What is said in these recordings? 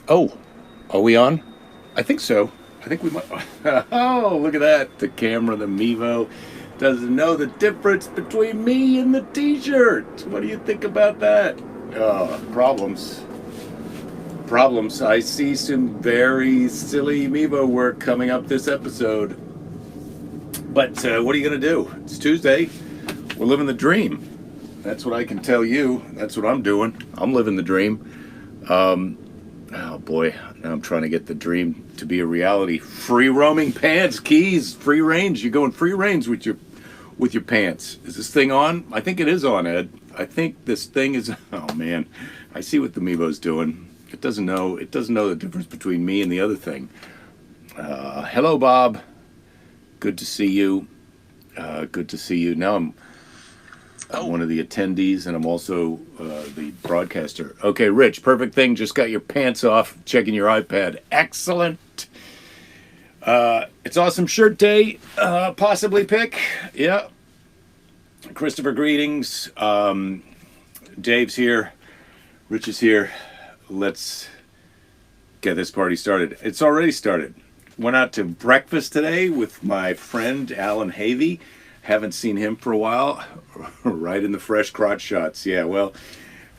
Oh, are we on? I think so. I think we might. Oh, look at that. The camera, the Mevo, doesn't know the difference between me and the t shirt. What do you think about that? Problems. Problems. I see some very silly Mevo work coming up this episode. But what are you going to do? It's Tuesday. We're living the dream. That's what I can tell you. That's what I'm doing. I'm living the dream. Oh boy, now I'm trying to get the dream to be a reality. Free roaming pants, keys, free range. You're going free range with your pants. Is this thing on? I think it is on, Ed. I think this thing is. Oh man, I see what the Mevo's doing. It doesn't know. It doesn't know the difference between me and the other thing. Hello, Bob. Good to see you. Good to see you. Now I'm one of the attendees, and I'm also the broadcaster. Okay, Rich, perfect thing. Just got your pants off, checking your iPad. Excellent. It's awesome shirt day. Possibly pick. Yeah. Christopher, greetings. Dave's here. Rich is here. Let's get this party started. It's already started. Went out to breakfast today with my friend Alan Havey. Haven't seen him for a while. Right in the fresh crotch shots. Yeah, well,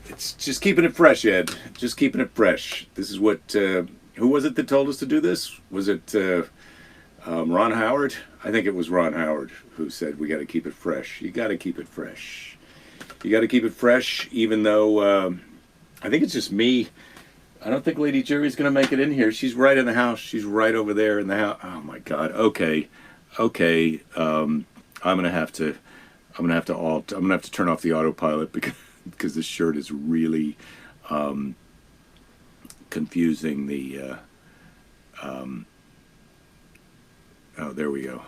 it's just keeping it fresh, Ed. Just keeping it fresh. This is what. Who was it that told us to do this? Was it Ron Howard? I think it was Ron Howard who said we got to keep it fresh. You got to keep it fresh. You got to keep it fresh, even though I think it's just me. I don't think Lady Jerry's going to make it in here. She's right in the house. She's right over there in the house. Oh my God. Okay. I'm gonna have to turn off the autopilot because this shirt is really confusing the oh, there we go.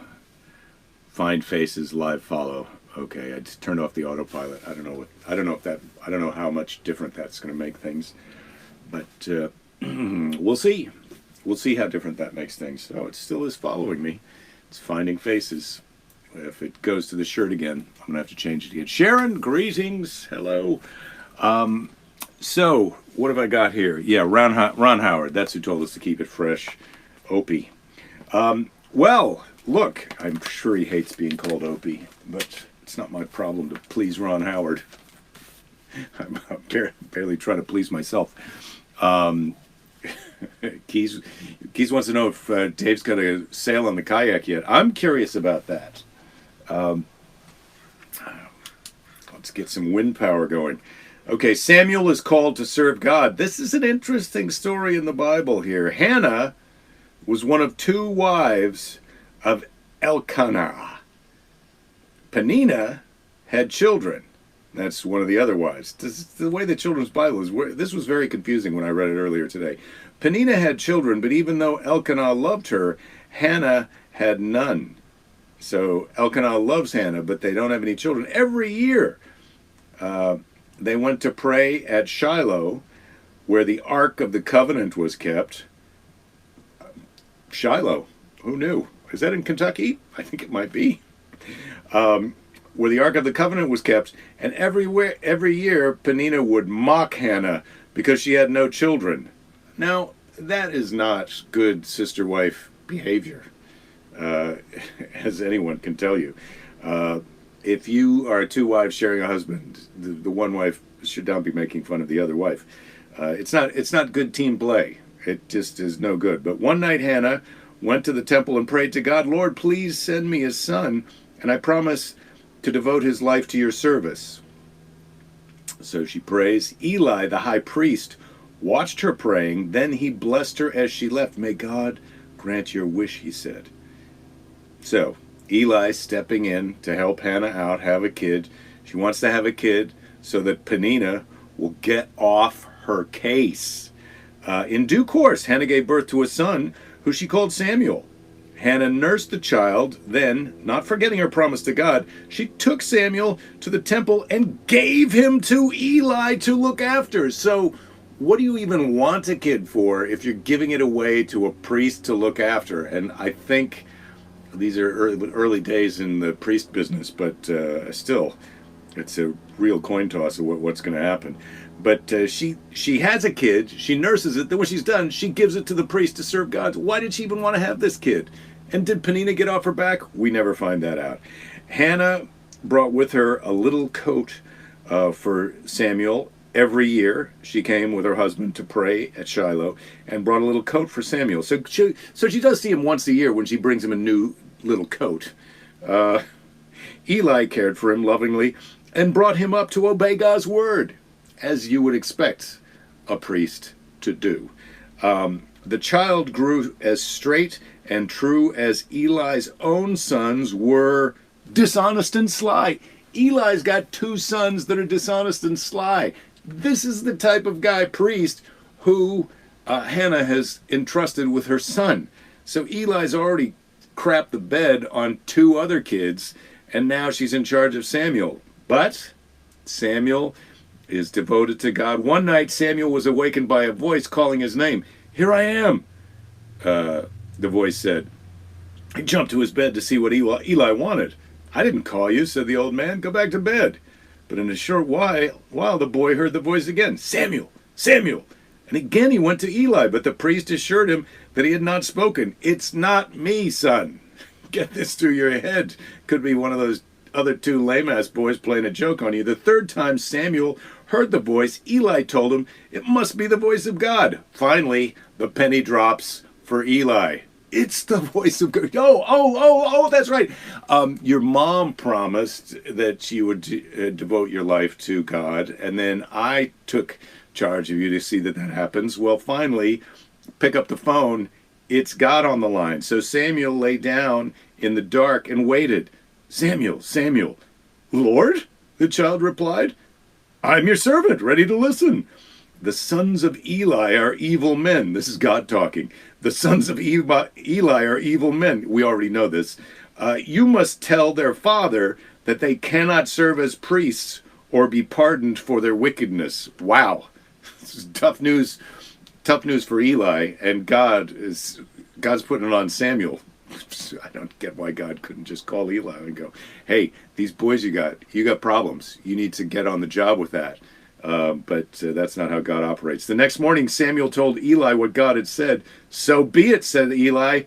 Find faces, live follow. Okay, I just turned off the autopilot. I don't know how much different that's going to make things, but we'll see. We'll see how different that makes things. Oh, it still is following me. It's finding faces. If it goes to the shirt again, I'm going to have to change it again. Sharon, greetings. Hello. So, what have I got here? Yeah, Ron Howard. That's who told us to keep it fresh. Opie. Well, look, I'm sure he hates being called Opie, but it's not my problem to please Ron Howard. I'm barely trying to please myself. Keys wants to know if Dave's got a sail on the kayak yet. I'm curious about that. Let's get some wind power going. Okay, Samuel is called to serve God. This is an interesting story in the Bible here. Hannah was one of two wives of Elkanah. Peninnah had children. That's one of the other wives. The way the children's Bible is, this was very confusing when I read it earlier today. Peninnah had children, but even though Elkanah loved her, Hannah had none. So Elkanah loves Hannah, but they don't have any children. Every year, they went to pray at Shiloh, where the Ark of the Covenant was kept. Shiloh, who knew? Is that in Kentucky? I think it might be. Where the Ark of the Covenant was kept, and every year Peninnah would mock Hannah because she had no children. Now, that is not good sister-wife behavior, as anyone can tell you. If you are two wives sharing a husband, the one wife should not be making fun of the other wife. It's not good team play. It just is no good. But one night Hannah went to the temple and prayed to God, Lord, please send me a son, and I promise to devote his life to your service. So she prays. Eli, the high priest, watched her praying. Then he blessed her as she left. May God grant your wish, he said. So Eli stepping in to help Hannah out, have a kid. She wants to have a kid so that Peninnah will get off her case. In due course, Hannah gave birth to a son who she called Samuel. Hannah nursed the child. Then, not forgetting her promise to God, she took Samuel to the temple and gave him to Eli to look after. So what do you even want a kid for if you're giving it away to a priest to look after? And I think these are early days in the priest business, but still, it's a real coin toss of what's going to happen. But she has a kid. She nurses it. Then when she's done, she gives it to the priest to serve God. Why did she even want to have this kid? And did Penina get off her back? We never find that out. Hannah brought with her a little coat for Samuel. Every year she came with her husband to pray at Shiloh and brought a little coat for Samuel. So she does see him once a year when she brings him a new little coat. Eli cared for him lovingly and brought him up to obey God's word, as you would expect a priest to do. The child grew as straight and true as Eli's own sons were dishonest and sly. Eli's got two sons that are dishonest and sly. This is the type of guy, priest, who Hannah has entrusted with her son. So Eli's already crapped the bed on two other kids, and now she's in charge of Samuel. But Samuel is devoted to God. One night, Samuel was awakened by a voice calling his name. "Here I am," the voice said. He jumped to his bed to see what Eli wanted. "I didn't call you," said the old man. "Go back to bed." But in a short while, the boy heard the voice again. "Samuel, Samuel." And again he went to Eli, but the priest assured him that he had not spoken. "It's not me, son." Get this through your head. Could be one of those other two lame-ass boys playing a joke on you. The third time Samuel heard the voice, Eli told him it must be the voice of God. Finally, the penny drops for Eli. It's the voice of God. Oh, that's right. Your mom promised that you would devote your life to God, and then I took charge of you to see that happens. Well, finally, pick up the phone. It's God on the line. So Samuel lay down in the dark and waited. "Samuel, Samuel." "Lord?" the child replied. "I'm your servant, ready to listen." "The sons of Eli are evil men." This is God talking. "The sons of Eli are evil men." We already know this. "You must tell their father that they cannot serve as priests or be pardoned for their wickedness." Wow. This is tough news. Tough news for Eli, and God's putting it on Samuel. I don't get why God couldn't just call Eli and go, "Hey, these boys you got problems. You need to get on the job with that." But that's not how God operates. The next morning, Samuel told Eli what God had said. "So be it," said Eli.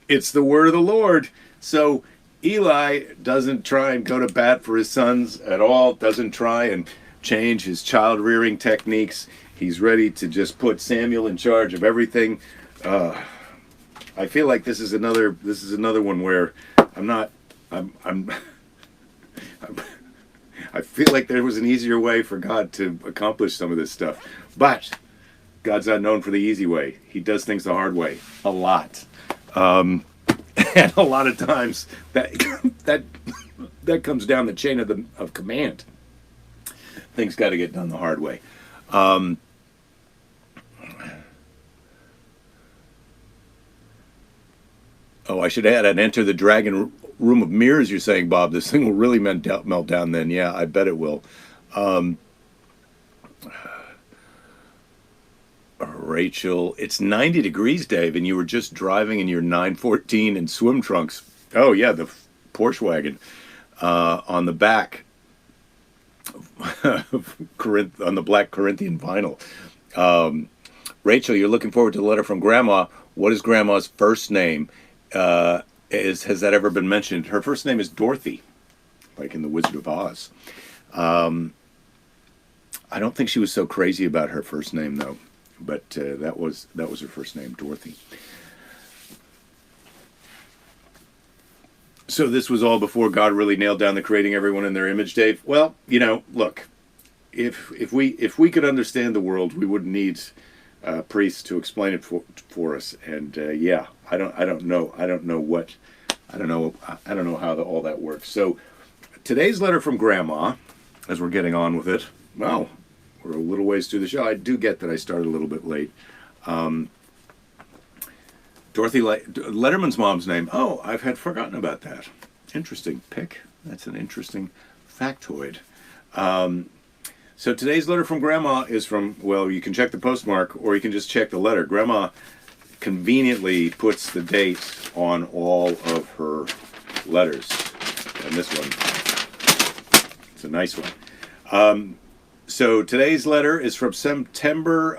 "It's the word of the Lord." So Eli doesn't try and go to bat for his sons at all, doesn't try and change his child-rearing techniques. He's ready to just put Samuel in charge of everything. I feel like this is another one where I feel like there was an easier way for God to accomplish some of this stuff. But God's not known for the easy way. He does things the hard way a lot. And a lot of times that comes down the chain of command. Things got to get done the hard way. I should add, I'd enter the dragon room of mirrors, you're saying, Bob. This thing will really melt down then. Yeah, I bet it will. Rachel, it's 90 degrees, Dave, and you were just driving in your 914 and swim trunks. Oh, yeah, the Porsche wagon on the back on the black Corinthian vinyl. Rachel, you're looking forward to the letter from Grandma. What is Grandma's first name? Has that ever been mentioned? Her first name is Dorothy, like in The Wizard of Oz. I don't think she was so crazy about her first name, though. But that was her first name, Dorothy. So this was all before God really nailed down the creating everyone in their image, Dave. Well, look, if we could understand the world, we wouldn't need priests to explain it for us. And I don't know how all that works. So today's letter from Grandma, as we're getting on with it. Well, we're a little ways through the show. I do get that I started a little bit late. Dorothy Letterman's mom's name. Oh, I had forgotten about that. Interesting pick. That's an interesting factoid. So today's letter from Grandma is from, well, you can check the postmark or you can just check the letter. Grandma conveniently puts the date on all of her letters. And this one, it's a nice one. So today's letter is from September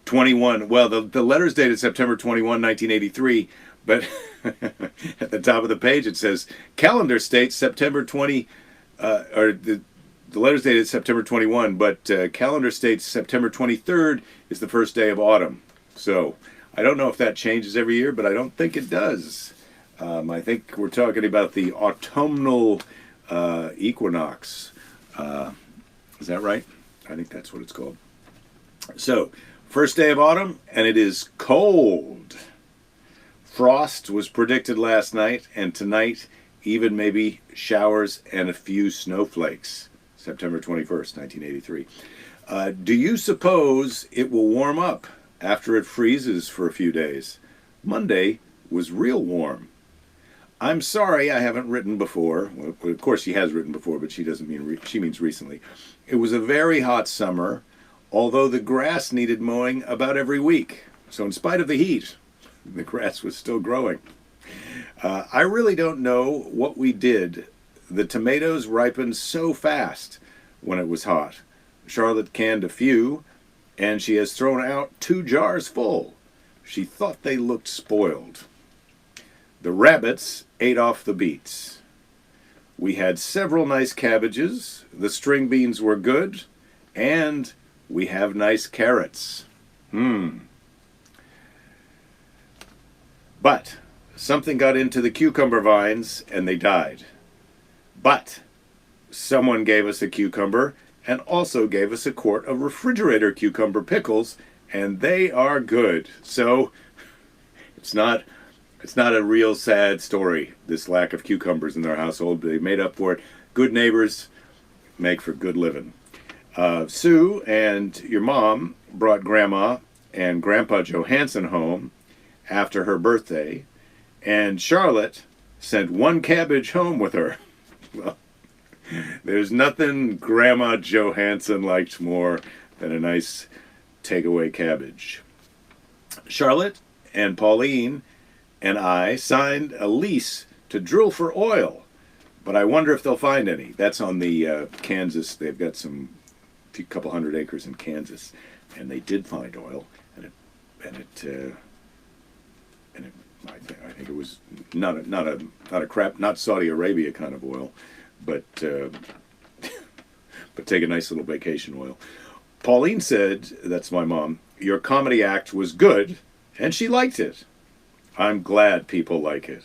21. Well, the letter's dated September 21, 1983, but at the top of the page it says calendar states September 20, or the letter's dated September 21, but calendar states September 23rd is the first day of autumn. So I don't know if that changes every year, but I don't think it does. I think we're talking about the autumnal equinox. Is that right? I think that's what it's called. So, first day of autumn, and it is cold. Frost was predicted last night, and tonight, even maybe showers and a few snowflakes. September 21st, 1983. Do you suppose it will warm up after it freezes for a few days? Monday was real warm. I'm sorry I haven't written before. Well, of course she has written before, but she doesn't mean she means recently. It was a very hot summer, although the grass needed mowing about every week. So in spite of the heat, the grass was still growing. I really don't know what we did. The tomatoes ripened so fast when it was hot. Charlotte canned a few, and she has thrown out 2 jars full. She thought they looked spoiled. The rabbits ate off the beets. We had several nice cabbages. The string beans were good, and we have nice carrots. But something got into the cucumber vines, and they died. But someone gave us a cucumber and also gave us a quart of refrigerator cucumber pickles, and they are good. So it's not a real sad story, this lack of cucumbers in their household. They made up for it. Good neighbors make for good living. Sue and your mom brought Grandma and Grandpa Johansson home after her birthday, and Charlotte sent 1 cabbage home with her. Well, there's nothing Grandma Johansson liked more than a nice takeaway cabbage. Charlotte and Pauline and I signed a lease to drill for oil, but I wonder if they'll find any. That's on the Kansas. They've got a couple hundred acres in Kansas, and they did find oil, and I think it was not Saudi Arabia kind of oil, but take a nice little vacation oil. Pauline said, that's my mom, your comedy act was good, and she liked it. I'm glad people like it.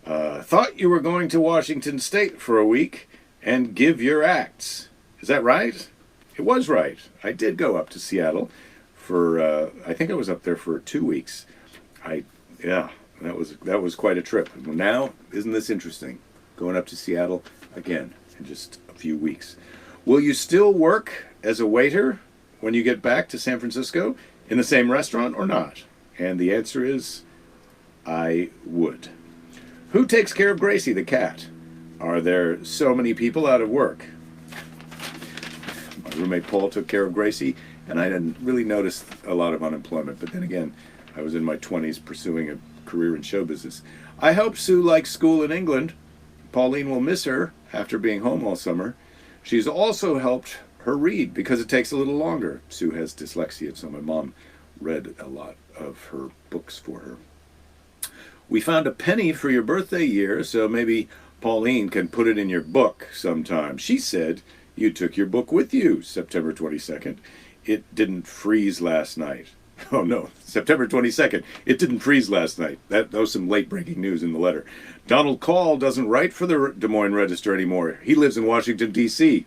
Thought you were going to Washington State for a week and give your acts. Is that right? It was right. I did go up to Seattle for, I think I was up there for 2 weeks. That was quite a trip. Now, isn't this interesting? Going up to Seattle again in just a few weeks. Will you still work as a waiter when you get back to San Francisco in the same restaurant or not? And the answer is, I would. Who takes care of Gracie the cat? Are there so many people out of work? My roommate Paul took care of Gracie, and I didn't really notice a lot of unemployment. But then again, I was in my 20s pursuing a career in show business. I hope Sue likes school in England. Pauline will miss her after being home all summer. She's also helped her read because it takes a little longer. Sue has dyslexia, so my mom read a lot of her books for her. We found a penny for your birthday year, so maybe Pauline can put it in your book sometime. She said you took your book with you, September 22nd. It didn't freeze last night. Oh no, September 22nd. It didn't freeze last night. That was some late breaking news in the letter. Donald Call doesn't write for the Des Moines Register anymore. He lives in Washington, D.C.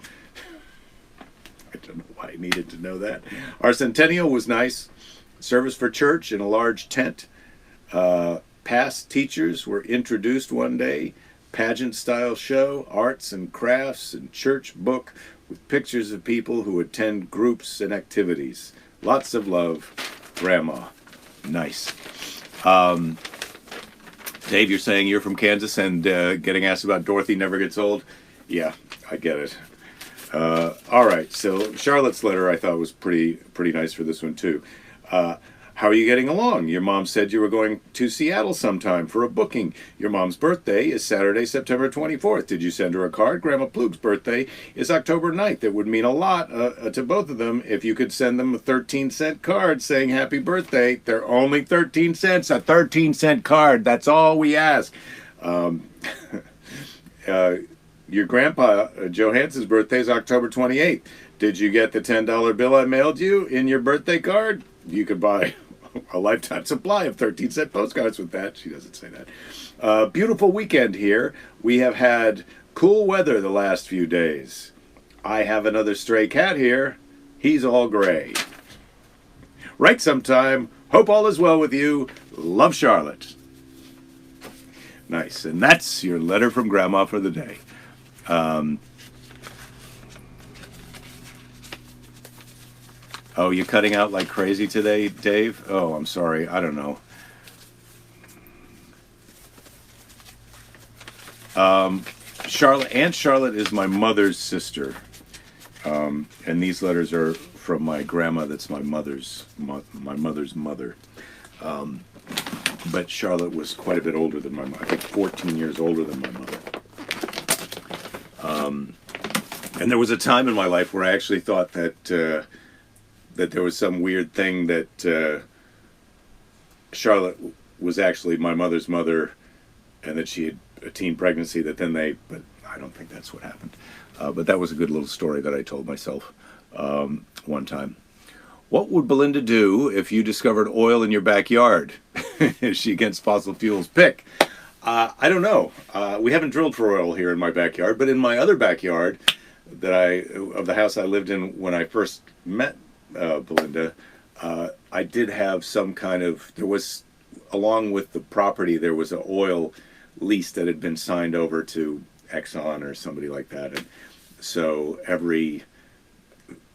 I don't know why I needed to know that. Our centennial was nice. Service for church in a large tent. Past teachers were introduced one day. Pageant-style show, arts and crafts, and church book with pictures of people who attend groups and activities. Lots of love, Grandma. Nice. Dave, you're saying you're from Kansas and getting asked about Dorothy never gets old? Yeah, I get it. All right, so Charlotte's letter I thought was pretty nice for this one too. How are you getting along? Your mom said you were going to Seattle sometime for a booking. Your mom's birthday is Saturday, September 24th. Did you send her a card? Grandma Plug's birthday is October 9th. It would mean a lot to both of them if you could send them a 13-cent card saying happy birthday. They're only 13 cents, a 13-cent card. That's all we ask. Your grandpa, Johansson's birthday is October 28th. Did you get the $10 bill I mailed you in your birthday card? You could buy a lifetime supply of 13-cent postcards with that. She doesn't say that. Beautiful weekend here. We have had cool weather the last few days. I have another stray cat here. He's all gray. Write sometime. Hope all is well with you. Love, Charlotte. Nice. And that's your letter from Grandma for the day. Oh, you're cutting out like crazy today, Dave? Oh, I'm sorry. I don't know. Aunt Charlotte is my mother's sister. And these letters are from my grandma that's my mother's mother. But Charlotte was quite a bit older than my mother. I think 14 years older than my mother. And there was a time in my life where I actually thought that that there was some weird thing that Charlotte was actually my mother's mother, and that she had a teen pregnancy. But I don't think that's what happened. But that was a good little story that I told myself one time. What would Belinda do if you discovered oil in your backyard? Is she against fossil fuels? Pick. I don't know. We haven't drilled for oil here in my backyard, but in my other backyard of the house I lived in when I first met Belinda, I did have some kind of, there was, along with the property, there was an oil lease that had been signed over to Exxon or somebody like that. And so every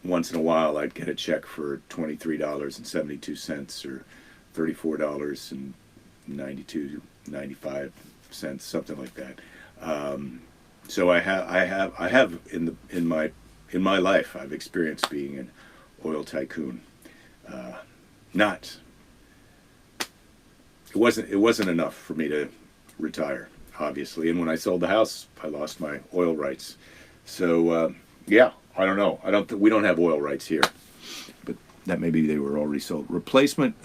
once in a while I'd get a check for $23.72 or $34.95, something like that. So I have in my life I've experienced being an oil tycoon. It wasn't enough for me to retire, obviously. And when I sold the house, I lost my oil rights. So yeah, I don't know. We don't have oil rights here, but that maybe they were already sold. Replacement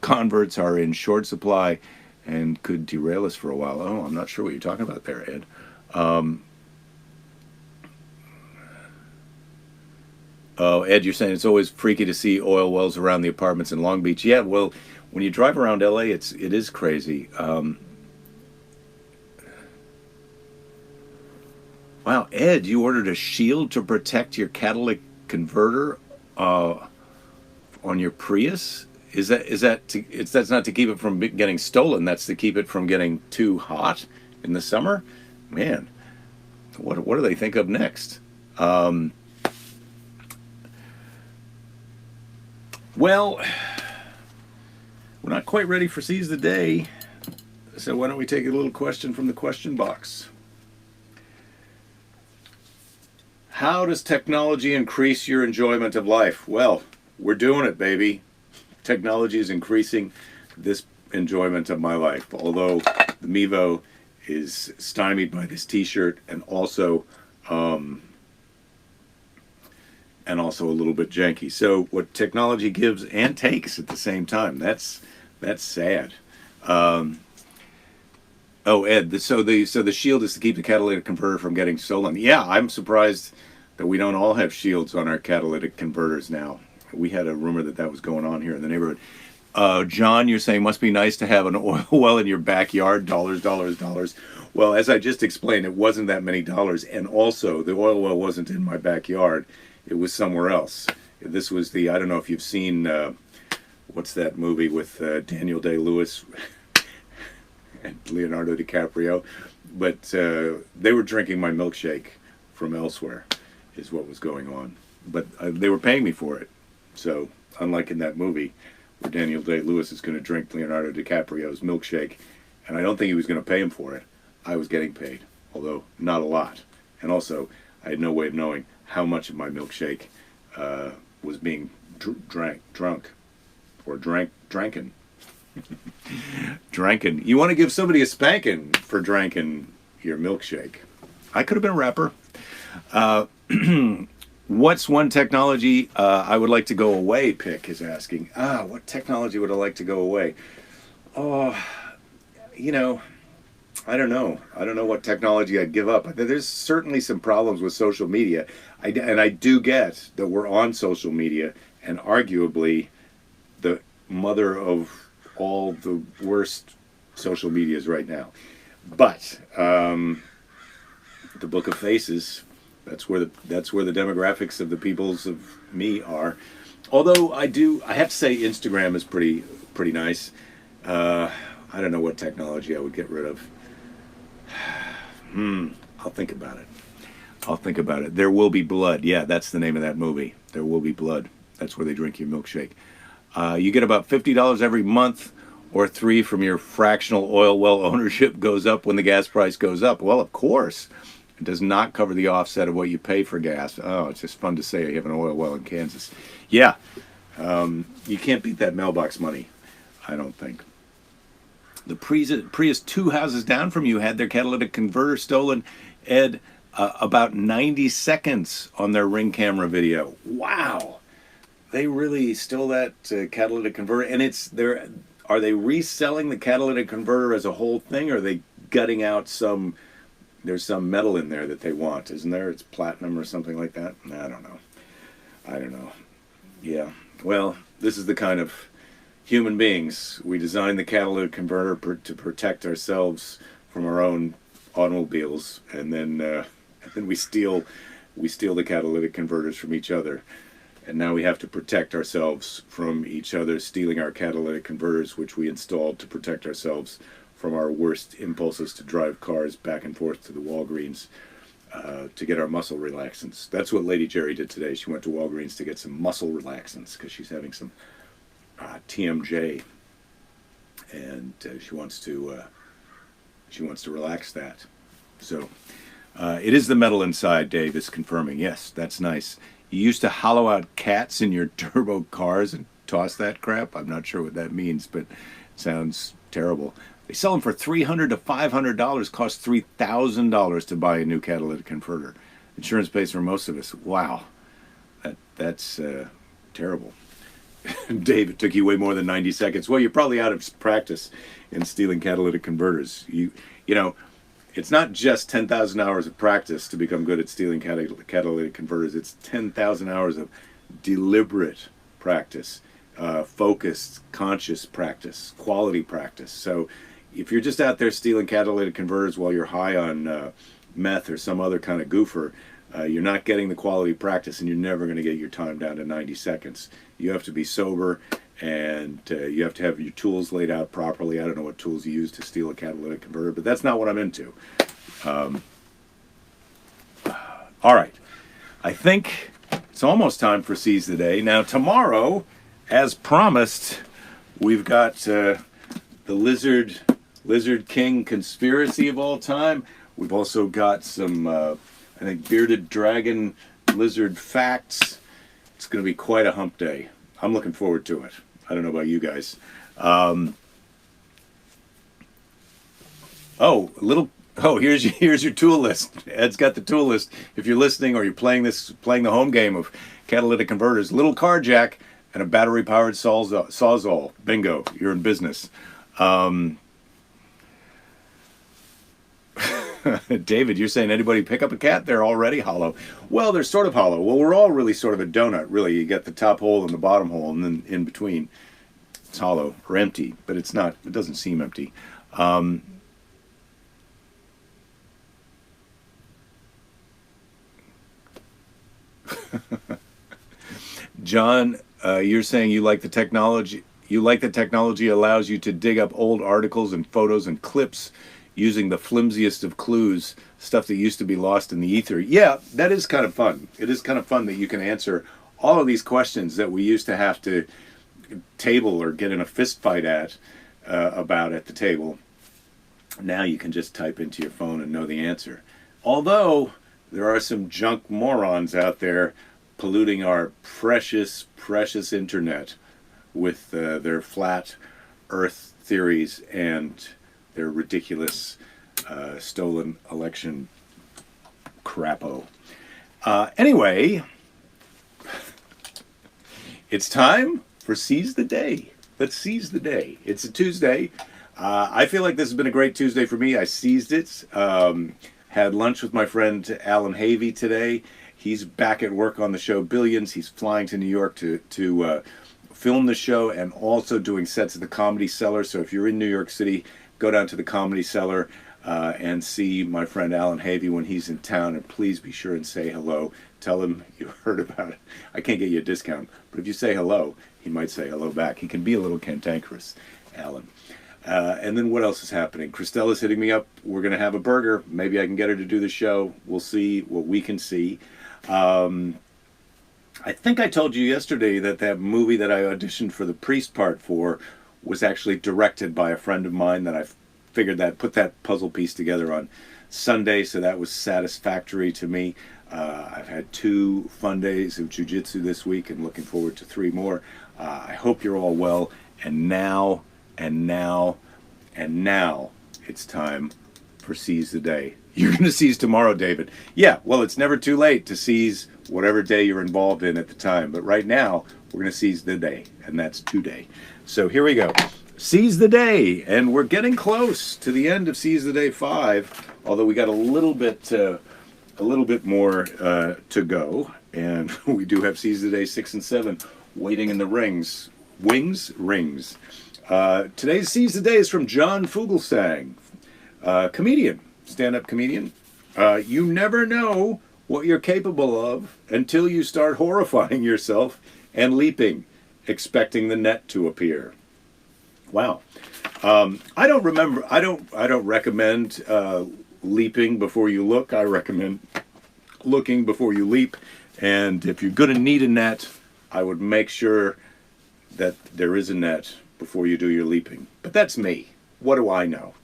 converts are in short supply and could derail us for a while. Oh, I'm not sure what you're talking about there, Ed. Oh, Ed, you're saying it's always freaky to see oil wells around the apartments in Long Beach. Yeah, well, when you drive around LA, it is crazy. Wow, Ed, you ordered a shield to protect your catalytic converter on your Prius? That's not to keep it from getting stolen. That's to keep it from getting too hot in the summer. Man, what do they think of next? Well, we're not quite ready for Seize the Day, so why don't we take a little question from the question box. How does technology increase your enjoyment of life? Well, we're doing it, baby. Technology is increasing this enjoyment of my life, although the Mevo is stymied by this t-shirt and also a little bit janky. So what technology gives and takes at the same time, that's sad. Oh, Ed, so the shield is to keep the catalytic converter from getting stolen. Yeah, I'm surprised that we don't all have shields on our catalytic converters now. We had a rumor that was going on here in the neighborhood. John, you're saying must be nice to have an oil well in your backyard. Dollars. Well, as I just explained, it wasn't that many dollars, and also the oil well wasn't in my backyard. It was somewhere else. This was I don't know if you've seen, what's that movie with Daniel Day-Lewis and Leonardo DiCaprio? But they were drinking my milkshake from elsewhere, is what was going on. But they were paying me for it. So, unlike in that movie, where Daniel Day-Lewis is going to drink Leonardo DiCaprio's milkshake, and I don't think he was going to pay him for it, I was getting paid, although not a lot. And also, I had no way of knowing how much of my milkshake was being drunk. or drankin'. Drankin'. You want to give somebody a spanking for drankin' your milkshake. I could have been a rapper. What's one technology I would like to go away? Pick is asking. What technology would I like to go away? Oh, you know, I don't know. I don't know what technology I'd give up. There's certainly some problems with social media. And I do get that we're on social media, and arguably the mother of all the worst social medias right now. But the Book of Faces, that's where the demographics of the peoples of me are. Although I have to say Instagram is pretty nice. I don't know what technology I would get rid of. I'll think about it. There Will Be Blood. Yeah, that's the name of that movie. There Will Be Blood. That's where they drink your milkshake. You get about $50 every month, or $3 from your fractional oil well ownership goes up when the gas price goes up. Well, of course. It does not cover the offset of what you pay for gas. Oh, it's just fun to say you have an oil well in Kansas. Yeah, you can't beat that mailbox money, I don't think. The Prius 2 houses down from you had their catalytic converter stolen, Ed, about 90 seconds on their Ring camera video. Wow. They really stole that catalytic converter, and are they reselling the catalytic converter as a whole thing, or are they gutting out there's some metal in there that they want, isn't there? It's platinum or something like that? I don't know. Yeah, well, this is the kind of human beings. We design the catalytic converter to protect ourselves from our own automobiles, and then we steal the catalytic converters from each other. And now we have to protect ourselves from each other stealing our catalytic converters, which we installed to protect ourselves from our worst impulses to drive cars back and forth to the Walgreens to get our muscle relaxants. That's what Lady Jerry did today. She went to Walgreens to get some muscle relaxants because she's having some TMJ, and she wants to relax that. So it is the metal inside. Dave is confirming. Yes, that's nice. You used to hollow out cats in your turbo cars and toss that crap? I'm not sure what that means, but it sounds terrible. They sell them for $300 to $500. Cost $3,000 to buy a new catalytic converter. Insurance pays for most of us. Wow, that's terrible. Dave, it took you way more than 90 seconds. Well, you're probably out of practice in stealing catalytic converters. You know, it's not just 10,000 hours of practice to become good at stealing catalytic converters. It's 10,000 hours of deliberate practice, focused, conscious practice, quality practice. So if you're just out there stealing catalytic converters while you're high on meth or some other kind of goofer, you're not getting the quality practice, and you're never going to get your time down to 90 seconds. You have to be sober, and you have to have your tools laid out properly. I don't know what tools you use to steal a catalytic converter, but that's not what I'm into. All right. I think it's almost time for Seize the Day. Now, tomorrow, as promised, we've got the Lizard King conspiracy of all time. We've also got some, I think, bearded dragon lizard facts. It's going to be quite a hump day. I'm looking forward to it. I don't know about you guys. Here's your tool list. Ed's got the tool list. If you're listening or you're playing the home game of catalytic converters, little car jack and a battery-powered sawzall. Bingo, you're in business. David, you're saying anybody pick up a cat? They're already hollow. Well, they're sort of hollow. Well, we're all really sort of a donut, really. You get the top hole and the bottom hole, and then in between it's hollow or empty, but it's not. It doesn't seem empty. John, you're saying you like the technology. You like the technology allows you to dig up old articles and photos and clips using the flimsiest of clues, stuff that used to be lost in the ether. Yeah, that is kind of fun. It is kind of fun that you can answer all of these questions that we used to have to table or get in a fist fight about at the table. Now you can just type into your phone and know the answer. Although there are some junk morons out there polluting our precious, precious internet with their flat Earth theories and their ridiculous stolen election crapo. Anyway, it's time for Seize the Day. Let's seize the day. It's a Tuesday. I feel like this has been a great Tuesday for me. I seized it. Had lunch with my friend Alan Havey today. He's back at work on the show Billions. He's flying to New York to film the show and also doing sets at the Comedy Cellar. So if you're in New York City, go down to the Comedy Cellar and see my friend Alan Havey when he's in town. And please be sure and say hello. Tell him you heard about it. I can't get you a discount, but if you say hello, he might say hello back. He can be a little cantankerous, Alan. And then what else is happening? Christella's hitting me up. We're going to have a burger. Maybe I can get her to do the show. We'll see what we can see. I think I told you yesterday that movie that I auditioned for the priest part for was actually directed by a friend of mine that I put that puzzle piece together on Sunday, so that was satisfactory to me. I've had 2 fun days of jiu-jitsu this week and looking forward to 3 more. I hope you're all well. And now, it's time for Seize the Day. You're going to seize tomorrow, David. Yeah, well, it's never too late to seize whatever day you're involved in at the time. But right now, we're going to seize the day, and that's today. So here we go. Seize the Day, and we're getting close to the end of Seize the Day 5, although we got a little bit more to go, and we do have Seize the Day 6 and 7 waiting in the rings. Rings. Today's Seize the Day is from John Fugelsang, comedian, stand-up comedian. You never know what you're capable of until you start horrifying yourself and leaping, expecting the net to appear. Wow. I don't recommend leaping before you look. I recommend looking before you leap. And if you're going to need a net, I would make sure that there is a net before you do your leaping. But that's me. What do I know?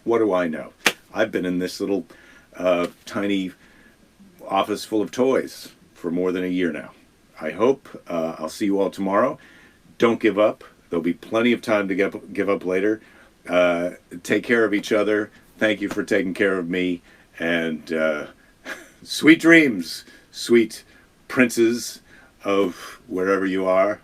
What do I know? I've been in this little tiny office full of toys for more than a year now. I hope I'll see you all tomorrow. Don't give up. There'll be plenty of time to give up later. Take care of each other. Thank you for taking care of me. And sweet dreams, sweet princes of wherever you are.